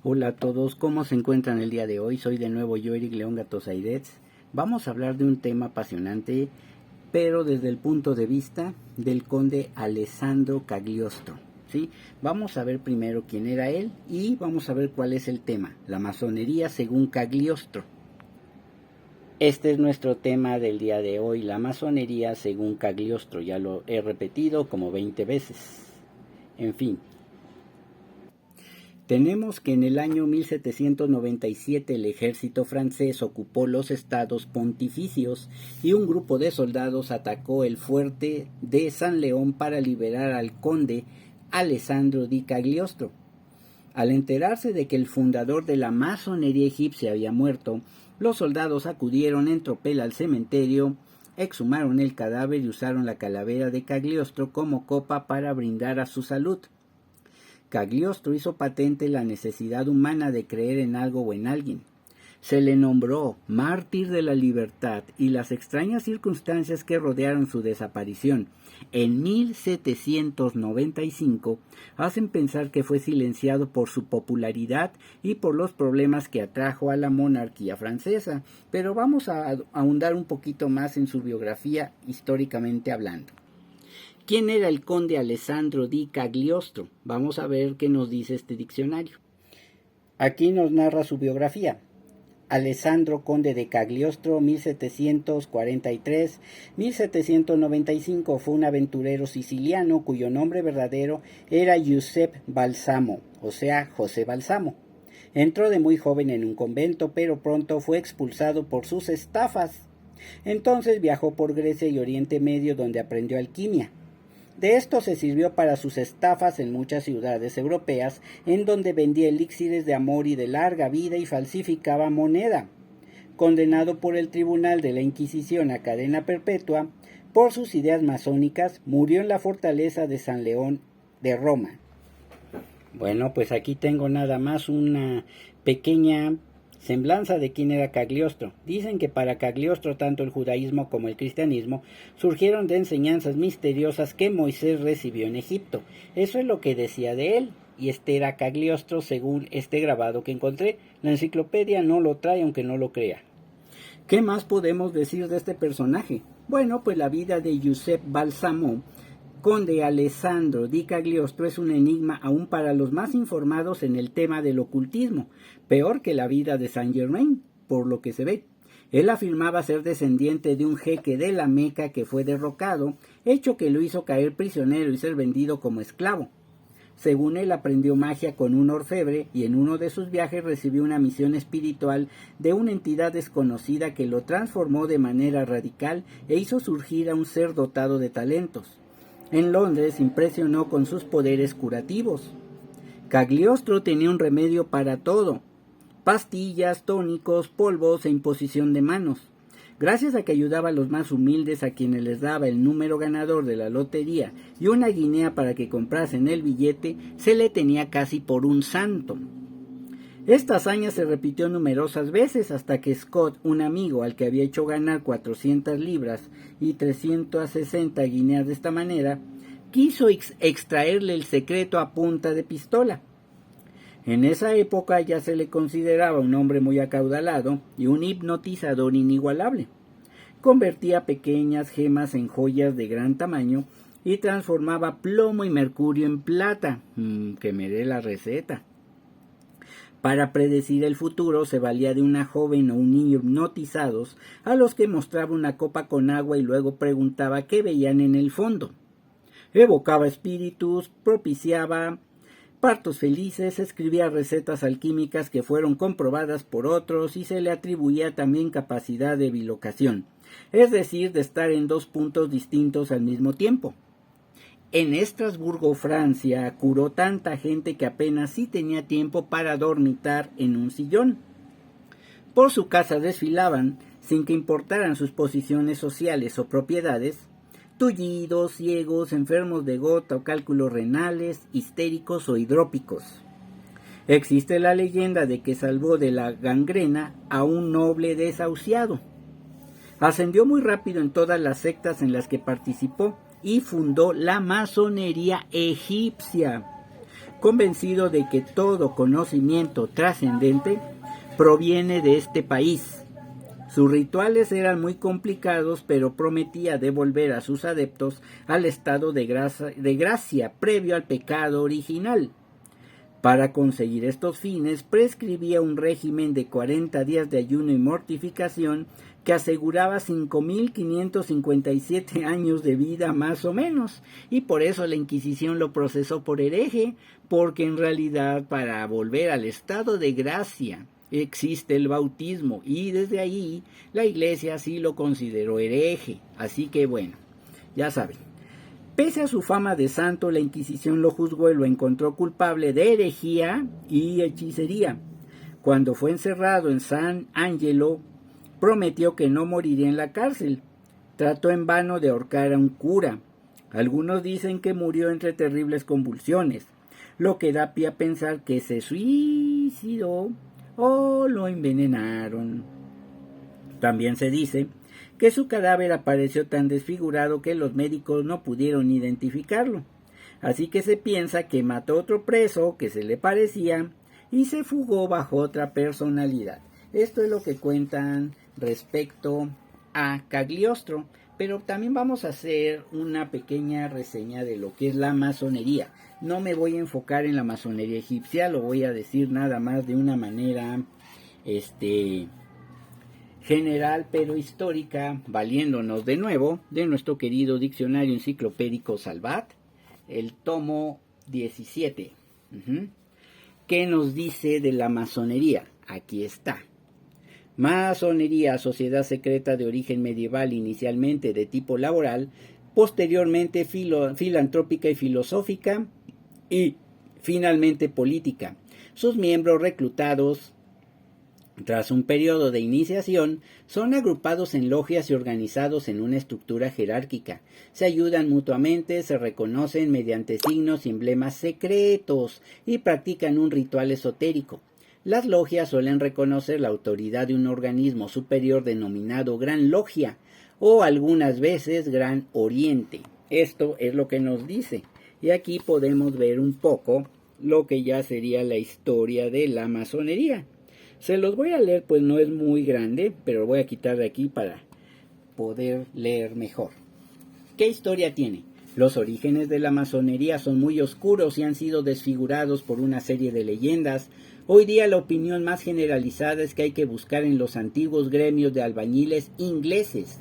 Hola a todos, ¿cómo se encuentran el día de hoy? Soy de nuevo yo, Eric León Gatosaidet. Vamos a hablar de un tema apasionante, pero desde el punto de vista del conde Alessandro Cagliostro. ¿Sí? Vamos a ver primero quién era él y vamos a ver cuál es el tema, la masonería según Cagliostro. Este es nuestro tema del día de hoy, la masonería según Cagliostro. Ya lo he repetido como 20 veces. En fin. Tenemos que en el año 1797 el ejército francés ocupó los estados pontificios y un grupo de soldados atacó el fuerte de San León para liberar al conde Alessandro di Cagliostro. Al enterarse de que el fundador de la masonería egipcia había muerto, los soldados acudieron en tropel al cementerio, exhumaron el cadáver y usaron la calavera de Cagliostro como copa para brindar a su salud. Cagliostro hizo patente la necesidad humana de creer en algo o en alguien. Se le nombró mártir de la libertad y las extrañas circunstancias que rodearon su desaparición en 1795 hacen pensar que fue silenciado por su popularidad y por los problemas que atrajo a la monarquía francesa, pero vamos a ahondar un poquito más en su biografía históricamente hablando. ¿Quién era el conde Alessandro di Cagliostro? Vamos a ver qué nos dice este diccionario. Aquí nos narra su biografía. Alessandro conde de Cagliostro, 1743-1795, fue un aventurero siciliano cuyo nombre verdadero era Giuseppe Balsamo, o sea, José Balsamo. Entró de muy joven en un convento, pero pronto fue expulsado por sus estafas. Entonces viajó por Grecia y Oriente Medio, donde aprendió alquimia. De esto se sirvió para sus estafas en muchas ciudades europeas, en donde vendía elixires de amor y de larga vida y falsificaba moneda. Condenado por el Tribunal de la Inquisición a cadena perpetua por sus ideas masónicas, murió en la fortaleza de San León de Roma. Bueno, pues aquí tengo nada más una pequeña semblanza de quién era Cagliostro. Dicen que para Cagliostro tanto el judaísmo como el cristianismo surgieron de enseñanzas misteriosas que Moisés recibió en Egipto. Eso es lo que decía de él, y este era Cagliostro según este grabado que encontré. La enciclopedia no lo trae aunque no lo crea. ¿Qué más podemos decir de este personaje? Bueno, pues la vida de Giuseppe Balsamo, conde Alessandro di Cagliostro, es un enigma aún para los más informados en el tema del ocultismo, peor que la vida de Saint Germain, por lo que se ve. Él afirmaba ser descendiente de un jeque de la Meca que fue derrocado, hecho que lo hizo caer prisionero y ser vendido como esclavo. Según él, aprendió magia con un orfebre y en uno de sus viajes recibió una misión espiritual de una entidad desconocida que lo transformó de manera radical e hizo surgir a un ser dotado de talentos. En Londres impresionó con sus poderes curativos. Cagliostro tenía un remedio para todo: pastillas, tónicos, polvos e imposición de manos. Gracias a que ayudaba a los más humildes, a quienes les daba el número ganador de la lotería y una guinea para que comprasen el billete, se le tenía casi por un santo. Esta hazaña se repitió numerosas veces hasta que Scott, un amigo al que había hecho ganar 400 libras y 360 guineas de esta manera, quiso extraerle el secreto a punta de pistola. En esa época ya se le consideraba un hombre muy acaudalado y un hipnotizador inigualable. Convertía pequeñas gemas en joyas de gran tamaño y transformaba plomo y mercurio en plata. Que me dé la receta. Para predecir el futuro se valía de una joven o un niño hipnotizados, a los que mostraba una copa con agua y luego preguntaba qué veían en el fondo. Evocaba espíritus, propiciaba partos felices, escribía recetas alquímicas que fueron comprobadas por otros y se le atribuía también capacidad de bilocación, es decir, de estar en dos puntos distintos al mismo tiempo. En Estrasburgo, Francia, curó tanta gente que apenas sí tenía tiempo para dormitar en un sillón. Por su casa desfilaban, sin que importaran sus posiciones sociales o propiedades, tullidos, ciegos, enfermos de gota o cálculos renales, histéricos o hidrópicos. Existe la leyenda de que salvó de la gangrena a un noble desahuciado. Ascendió muy rápido en todas las sectas en las que participó y fundó la masonería egipcia. convencido de que todo conocimiento trascendente proviene de este país. Sus rituales eran muy complicados, pero prometía devolver a sus adeptos al estado de gracia previo al pecado original. Para conseguir estos fines, prescribía un régimen de 40 días de ayuno y mortificación que aseguraba 5.557 años de vida más o menos, y por eso la Inquisición lo procesó por hereje, porque en realidad para volver al estado de gracia existe el bautismo, y desde ahí la Iglesia sí lo consideró hereje. Así que bueno, ya saben. Pese a su fama de santo, la Inquisición lo juzgó y lo encontró culpable de herejía y hechicería. Cuando fue encerrado en San Angelo, prometió que no moriría en la cárcel. Trató en vano de ahorcar a un cura. Algunos dicen que murió entre terribles convulsiones, lo que da pie a pensar que se suicidó o lo envenenaron. También se dice que su cadáver apareció tan desfigurado que los médicos no pudieron identificarlo. Así que se piensa que mató a otro preso que se le parecía y se fugó bajo otra personalidad. Esto es lo que cuentan respecto a Cagliostro, pero también vamos a hacer una pequeña reseña de lo que es la masonería. No me voy a enfocar en la masonería egipcia, lo voy a decir nada más de una manera general pero histórica, valiéndonos de nuevo de nuestro querido diccionario enciclopédico Salvat, el tomo 17. ¿Qué nos dice de la masonería? Aquí está. Masonería, sociedad secreta de origen medieval, inicialmente de tipo laboral, posteriormente filantrópica y filosófica, y finalmente política. Sus miembros reclutados tras un periodo de iniciación, son agrupados en logias y organizados en una estructura jerárquica. Se ayudan mutuamente, se reconocen mediante signos y emblemas secretos y practican un ritual esotérico. Las logias suelen reconocer la autoridad de un organismo superior denominado Gran Logia o algunas veces Gran Oriente. Esto es lo que nos dice. Y aquí podemos ver un poco lo que ya sería la historia de la masonería. Se los voy a leer, pues no es muy grande, pero lo voy a quitar de aquí para poder leer mejor. ¿Qué historia tiene? Los orígenes de la masonería son muy oscuros y han sido desfigurados por una serie de leyendas. Hoy día la opinión más generalizada es que hay que buscar en los antiguos gremios de albañiles ingleses.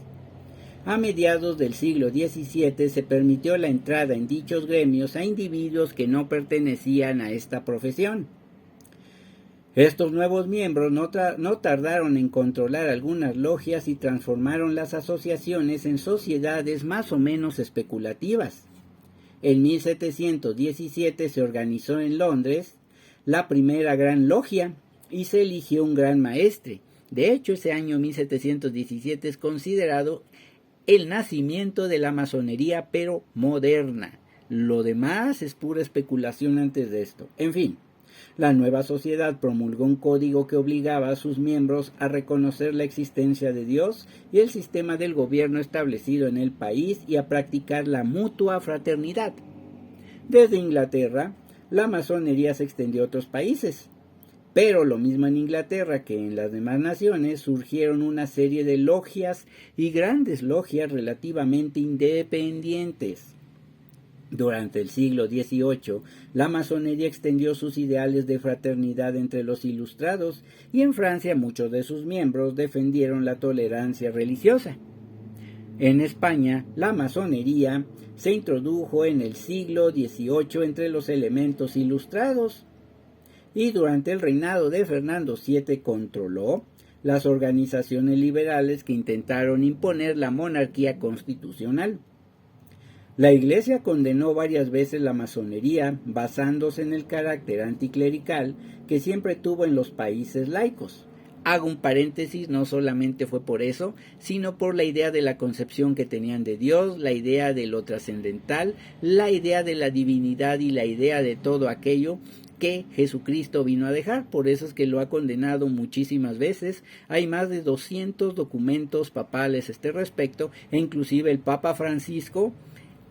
A mediados del siglo XVII se permitió la entrada en dichos gremios a individuos que no pertenecían a esta profesión. Estos nuevos miembros no tardaron en controlar algunas logias y transformaron las asociaciones en sociedades más o menos especulativas. En 1717 se organizó en Londres la primera gran logia y se eligió un gran maestre. De hecho, ese año 1717 es considerado el nacimiento de la masonería, pero moderna. Lo demás es pura especulación antes de esto. En fin. La nueva sociedad promulgó un código que obligaba a sus miembros a reconocer la existencia de Dios y el sistema del gobierno establecido en el país y a practicar la mutua fraternidad. Desde Inglaterra, la masonería se extendió a otros países, pero lo mismo en Inglaterra que en las demás naciones surgieron una serie de logias y grandes logias relativamente independientes. Durante el siglo XVIII, la masonería extendió sus ideales de fraternidad entre los ilustrados y en Francia muchos de sus miembros defendieron la tolerancia religiosa. En España, la masonería se introdujo en el siglo XVIII entre los elementos ilustrados y durante el reinado de Fernando VII controló las organizaciones liberales que intentaron imponer la monarquía constitucional. La Iglesia condenó varias veces la masonería basándose en el carácter anticlerical que siempre tuvo en los países laicos. Hago un paréntesis, no solamente fue por eso, sino por la idea de la concepción que tenían de Dios, la idea de lo trascendental, la idea de la divinidad y la idea de todo aquello que Jesucristo vino a dejar. Por eso es que lo ha condenado muchísimas veces. Hay más de 200 documentos papales a este respecto, e inclusive el Papa Francisco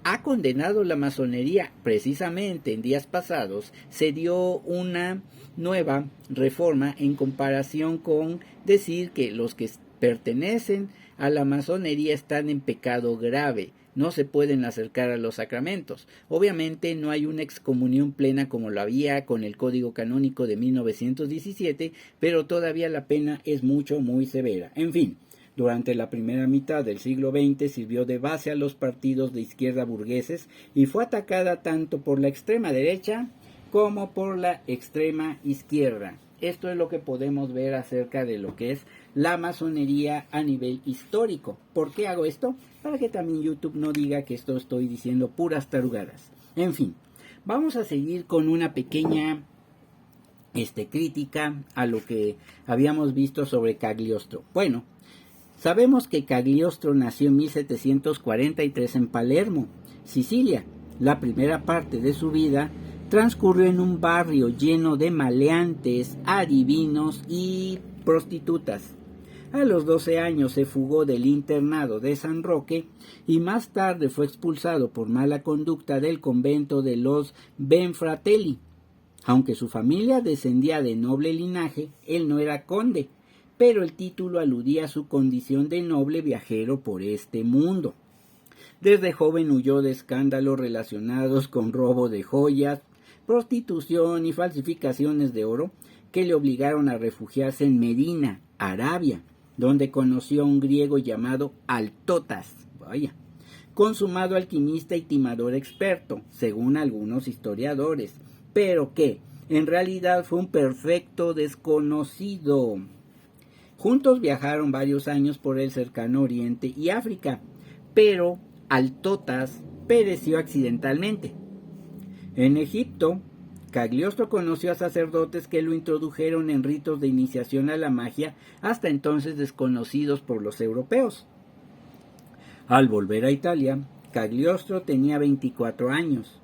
ha condenado la masonería. Precisamente en días pasados se dio una nueva reforma en comparación con decir que los que pertenecen a la masonería están en pecado grave, no se pueden acercar a los sacramentos. Obviamente no hay una excomunión plena como lo había con el Código Canónico de 1917, pero todavía la pena es muy severa. En fin, durante la primera mitad del siglo XX sirvió de base a los partidos de izquierda burgueses y fue atacada tanto por la extrema derecha como por la extrema izquierda. Esto es lo que podemos ver acerca de lo que es la masonería a nivel histórico. ¿Por qué hago esto? Para que también YouTube no diga que esto estoy diciendo puras tarugadas. En fin, vamos a seguir con una pequeña crítica a lo que habíamos visto sobre Cagliostro. Bueno, sabemos que Cagliostro nació en 1743 en Palermo, Sicilia. La primera parte de su vida transcurrió en un barrio lleno de maleantes, adivinos y prostitutas. A los 12 años se fugó del internado de San Roque y más tarde fue expulsado por mala conducta del convento de los Benfratelli. Aunque su familia descendía de noble linaje, él no era conde, pero el título aludía a su condición de noble viajero por este mundo. Desde joven huyó de escándalos relacionados con robo de joyas, prostitución y falsificaciones de oro que le obligaron a refugiarse en Medina, Arabia, donde conoció a un griego llamado Altotas, consumado alquimista y timador experto, según algunos historiadores, pero que en realidad fue un perfecto desconocido. Juntos viajaron varios años por el cercano Oriente y África, pero Altotas pereció accidentalmente. En Egipto, Cagliostro conoció a sacerdotes que lo introdujeron en ritos de iniciación a la magia hasta entonces desconocidos por los europeos. Al volver a Italia, Cagliostro tenía 24 años.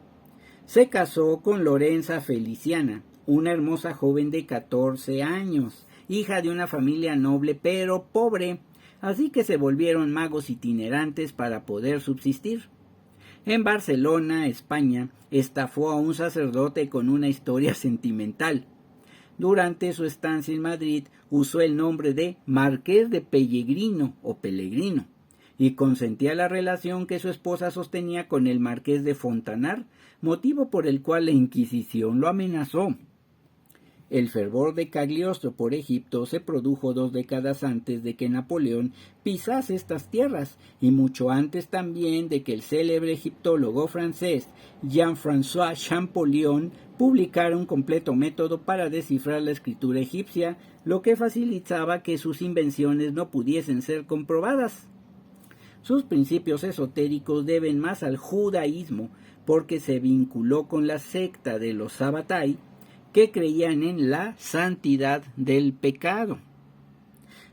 Se casó con Lorenza Feliciana, una hermosa joven de 14 años, hija de una familia noble pero pobre, así que se volvieron magos itinerantes para poder subsistir. En Barcelona, España, estafó a un sacerdote con una historia sentimental. Durante su estancia en Madrid usó el nombre de Marqués de Pellegrino o Pellegrino y consentía la relación que su esposa sostenía con el Marqués de Fontanar, motivo por el cual la Inquisición lo amenazó. El fervor de Cagliostro por Egipto se produjo 2 décadas antes de que Napoleón pisase estas tierras y mucho antes también de que el célebre egiptólogo francés Jean-François Champollion publicara un completo método para descifrar la escritura egipcia, lo que facilitaba que sus invenciones no pudiesen ser comprobadas. Sus principios esotéricos deben más al judaísmo porque se vinculó con la secta de los Sabbatai, que creían en la santidad del pecado.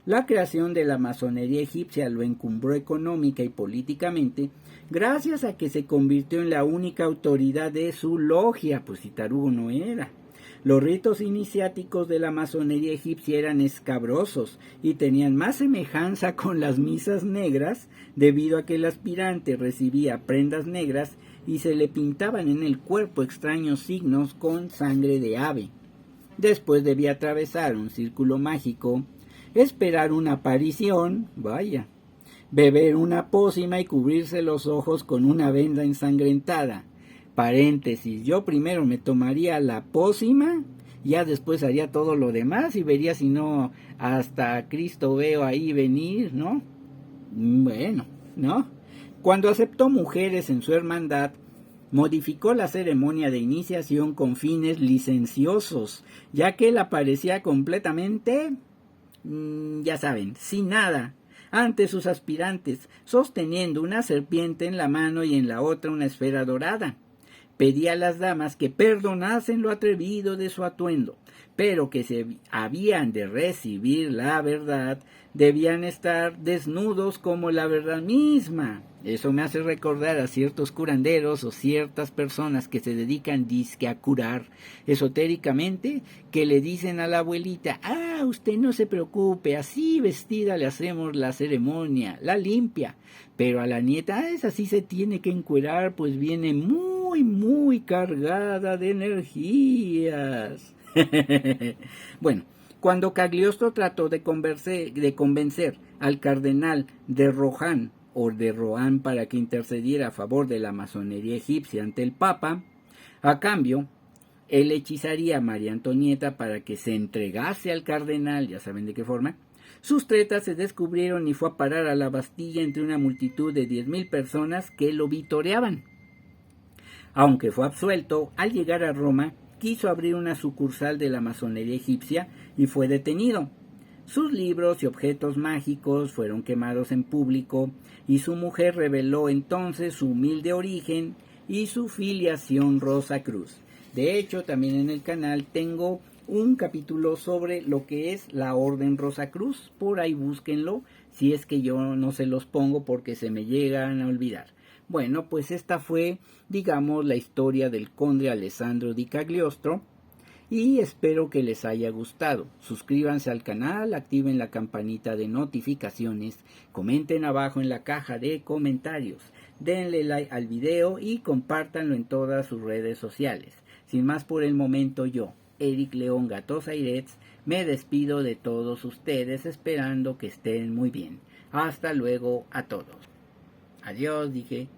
La creación de la masonería egipcia lo encumbró económica y políticamente gracias a que se convirtió en la única autoridad de su logia, pues si tarugo no era. Los ritos iniciáticos de la masonería egipcia eran escabrosos y tenían más semejanza con las misas negras debido a que el aspirante recibía prendas negras y se le pintaban en el cuerpo extraños signos con sangre de ave. Después debía atravesar un círculo mágico, esperar una aparición, beber una pócima y cubrirse los ojos con una venda ensangrentada. Paréntesis, yo primero me tomaría la pócima, ya después haría todo lo demás y vería si no hasta Cristo veo ahí venir, ¿no? Bueno, ¿no? Cuando aceptó mujeres en su hermandad, modificó la ceremonia de iniciación con fines licenciosos, ya que él aparecía completamente, ya saben, sin nada, ante sus aspirantes, sosteniendo una serpiente en la mano y en la otra una esfera dorada. pedía a las damas que perdonasen lo atrevido de su atuendo, pero que si habían de recibir la verdad, debían estar desnudos como la verdad misma. Eso me hace recordar a ciertos curanderos o ciertas personas que se dedican disque a curar esotéricamente, que le dicen a la abuelita: usted no se preocupe, así vestida le hacemos la ceremonia, la limpia. Pero a la nieta, esa sí se tiene que encuerar, pues viene muy cargada de energías. Bueno, cuando Cagliostro trató de convencer al cardenal de Rohan o de Rohan para que intercediera a favor de la masonería egipcia ante el Papa, a cambio, él hechizaría a María Antonieta para que se entregase al cardenal, ya saben de qué forma. Sus tretas se descubrieron y fue a parar a la Bastilla entre una multitud de 10,000 personas que lo vitoreaban. Aunque fue absuelto, al llegar a Roma, quiso abrir una sucursal de la masonería egipcia y fue detenido. Sus libros y objetos mágicos fueron quemados en público y su mujer reveló entonces su humilde origen y su filiación Rosacruz. De hecho, también en el canal tengo un capítulo sobre lo que es la Orden Rosacruz. Por ahí búsquenlo, si es que yo no se los pongo porque se me llegan a olvidar. Bueno, pues esta fue, digamos, la historia del conde Alessandro di Cagliostro y espero que les haya gustado. Suscríbanse al canal, activen la campanita de notificaciones, comenten abajo en la caja de comentarios, denle like al video y compártanlo en todas sus redes sociales. Sin más por el momento, yo, Eric León Gatosairetz, me despido de todos ustedes esperando que estén muy bien. Hasta luego a todos. Adiós, dije.